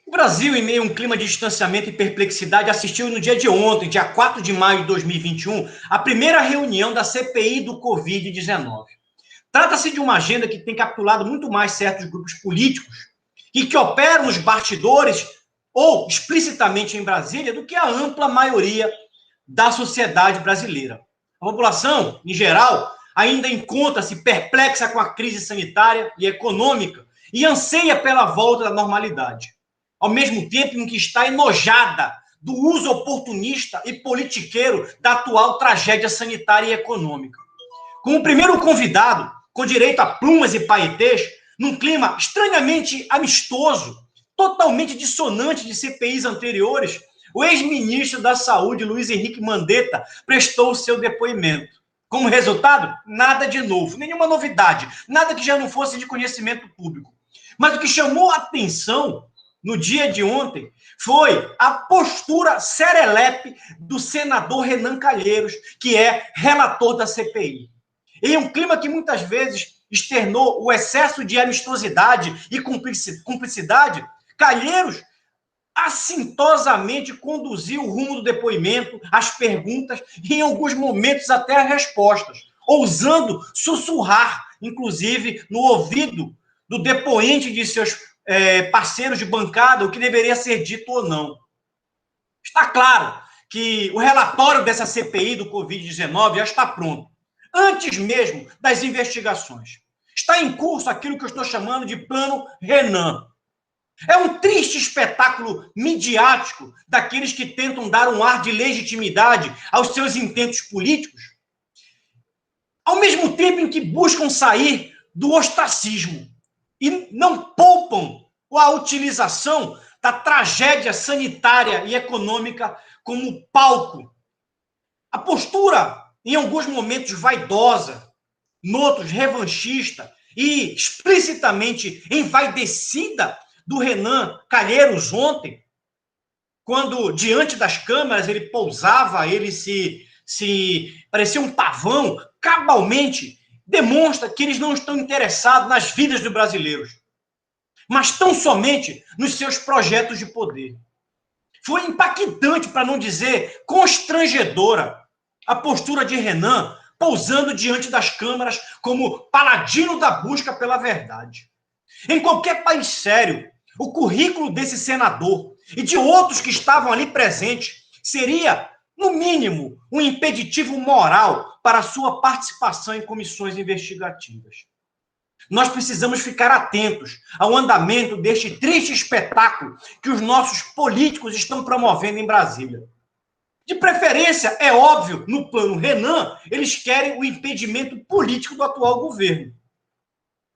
O Brasil, em meio a um clima de distanciamento e perplexidade, assistiu no dia de ontem, dia 4 de maio de 2021, a primeira reunião da CPI do Covid-19. Trata-se de uma agenda que tem capturado muito mais certos grupos políticos e que operam nos bastidores ou explicitamente em Brasília do que a ampla maioria da sociedade brasileira. A população, em geral, ainda encontra-se perplexa com a crise sanitária e econômica e anseia pela volta da normalidade, ao mesmo tempo em que está enojada do uso oportunista e politiqueiro da atual tragédia sanitária e econômica. Como primeiro convidado, com direito a plumas e paetês, num clima estranhamente amistoso, totalmente dissonante de CPIs anteriores, o ex-ministro da Saúde, Luiz Henrique Mandetta, prestou seu depoimento. Como resultado, nada de novo, nenhuma novidade, nada que já não fosse de conhecimento público. Mas o que chamou a atenção no dia de ontem foi a postura serelepe do senador Renan Calheiros, que é relator da CPI. Em um clima que muitas vezes externou o excesso de amistosidade e cumplicidade, Calheiros assintosamente conduziu o rumo do depoimento, as perguntas e, em alguns momentos, até as respostas, ousando sussurrar, inclusive, no ouvido do depoente de seus parceiros de bancada, o que deveria ser dito ou não. Está claro que o relatório dessa CPI do Covid-19 já está pronto, antes mesmo das investigações. Está em curso aquilo que eu estou chamando de Plano Renan. É um triste espetáculo midiático daqueles que tentam dar um ar de legitimidade aos seus intentos políticos, ao mesmo tempo em que buscam sair do ostracismo e não poupam a utilização da tragédia sanitária e econômica como palco. A postura, em alguns momentos, vaidosa, noutros revanchista e explicitamente envaidecida do Renan Calheiros ontem, quando, diante das câmeras, ele pousava, ele parecia um pavão, cabalmente, demonstra que eles não estão interessados nas vidas dos brasileiros, mas tão somente nos seus projetos de poder. Foi impactante, para não dizer constrangedora, a postura de Renan pousando diante das câmeras como paladino da busca pela verdade. Em qualquer país sério, o currículo desse senador e de outros que estavam ali presentes seria, no mínimo, um impeditivo moral para a sua participação em comissões investigativas. Nós precisamos ficar atentos ao andamento deste triste espetáculo que os nossos políticos estão promovendo em Brasília. De preferência, é óbvio, no plano Renan, eles querem o impedimento político do atual governo.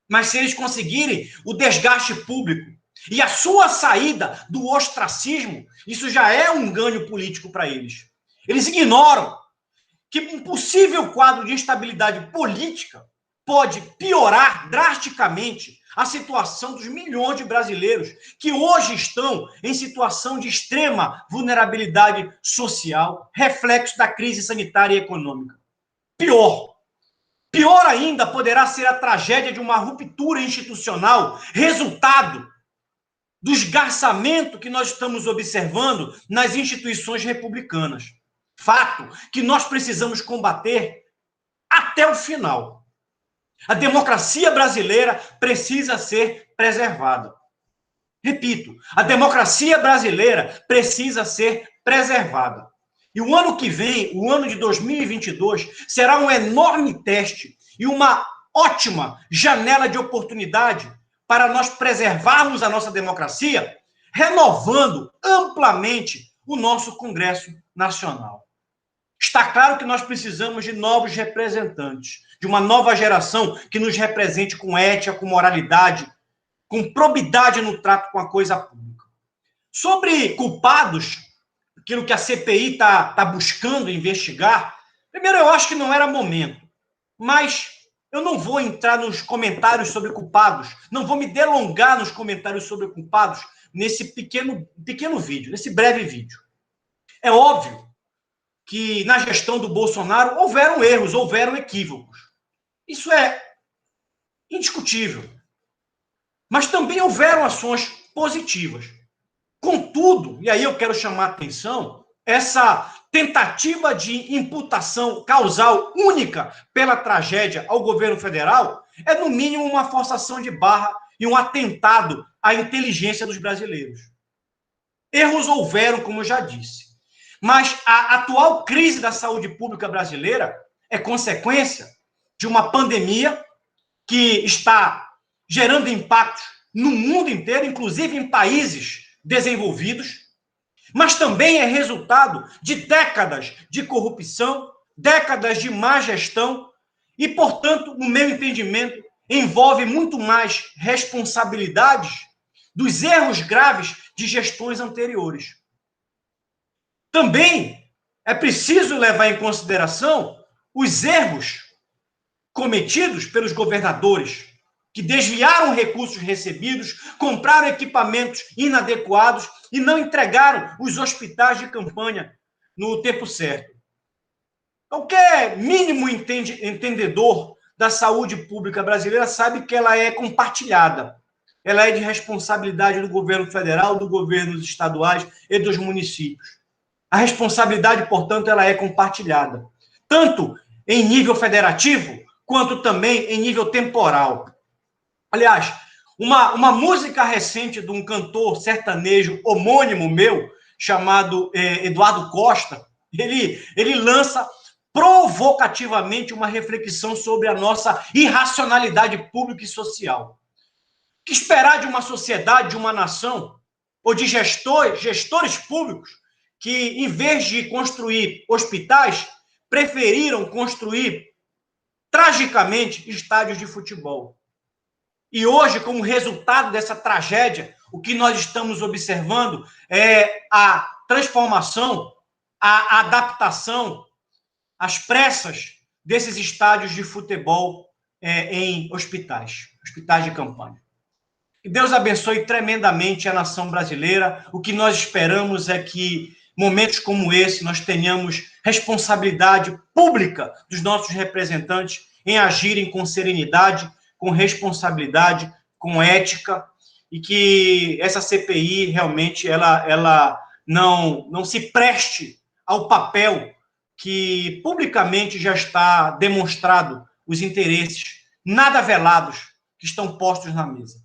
Mas se eles conseguirem o desgaste público e a sua saída do ostracismo, isso já é um ganho político para eles. Eles ignoram que um possível quadro de instabilidade política pode piorar drasticamente a situação dos milhões de brasileiros que hoje estão em situação de extrema vulnerabilidade social, reflexo da crise sanitária e econômica. Pior ainda poderá ser a tragédia de uma ruptura institucional, resultado do esgarçamento que nós estamos observando nas instituições republicanas. Fato que nós precisamos combater até o final. A democracia brasileira precisa ser preservada. Repito, a democracia brasileira precisa ser preservada. E o ano que vem, o ano de 2022, será um enorme teste e uma ótima janela de oportunidade para nós preservarmos a nossa democracia, renovando amplamente o nosso Congresso Nacional. Está claro que nós precisamos de novos representantes, de uma nova geração que nos represente com ética, com moralidade, com probidade no trato com a coisa pública. Sobre culpados, aquilo que a CPI está buscando investigar, primeiro, eu acho que não era momento, mas eu não vou entrar nos comentários sobre culpados, não vou me delongar nos comentários sobre culpados nesse pequeno vídeo, nesse breve vídeo. É óbvio que na gestão do Bolsonaro houveram erros, houveram equívocos. Isso é indiscutível. Mas também houveram ações positivas. Contudo, e aí eu quero chamar a atenção, essa tentativa de imputação causal única pela tragédia ao governo federal é, no mínimo, uma forçação de barra e um atentado à inteligência dos brasileiros. Erros houveram, como eu já disse, mas a atual crise da saúde pública brasileira é consequência de uma pandemia que está gerando impactos no mundo inteiro, inclusive em países desenvolvidos, mas também é resultado de décadas de corrupção, décadas de má gestão e, portanto, no meu entendimento, envolve muito mais responsabilidades dos erros graves de gestões anteriores. Também é preciso levar em consideração os erros cometidos pelos governadores, que desviaram recursos recebidos, compraram equipamentos inadequados e não entregaram os hospitais de campanha no tempo certo. Qualquer mínimo entendedor da saúde pública brasileira sabe que ela é compartilhada. Ela é de responsabilidade do governo federal, dos governos estaduais e dos municípios. A responsabilidade, portanto, ela é compartilhada, tanto em nível federativo, quanto também em nível temporal. Aliás, uma música recente de um cantor sertanejo homônimo meu, chamado Eduardo Costa, ele lança provocativamente uma reflexão sobre a nossa irracionalidade pública e social. O que esperar de uma sociedade, de uma nação, ou de gestores públicos, que, em vez de construir hospitais, preferiram construir, tragicamente, estádios de futebol. E hoje, como resultado dessa tragédia, o que nós estamos observando é a transformação, a adaptação, as pressas desses estádios de futebol em hospitais de campanha. Que Deus abençoe tremendamente a nação brasileira. O que nós esperamos é que, momentos como esse, nós tenhamos responsabilidade pública dos nossos representantes em agirem com serenidade, com responsabilidade, com ética, e que essa CPI realmente ela não se preste ao papel que publicamente já está demonstrado os interesses nada velados que estão postos na mesa.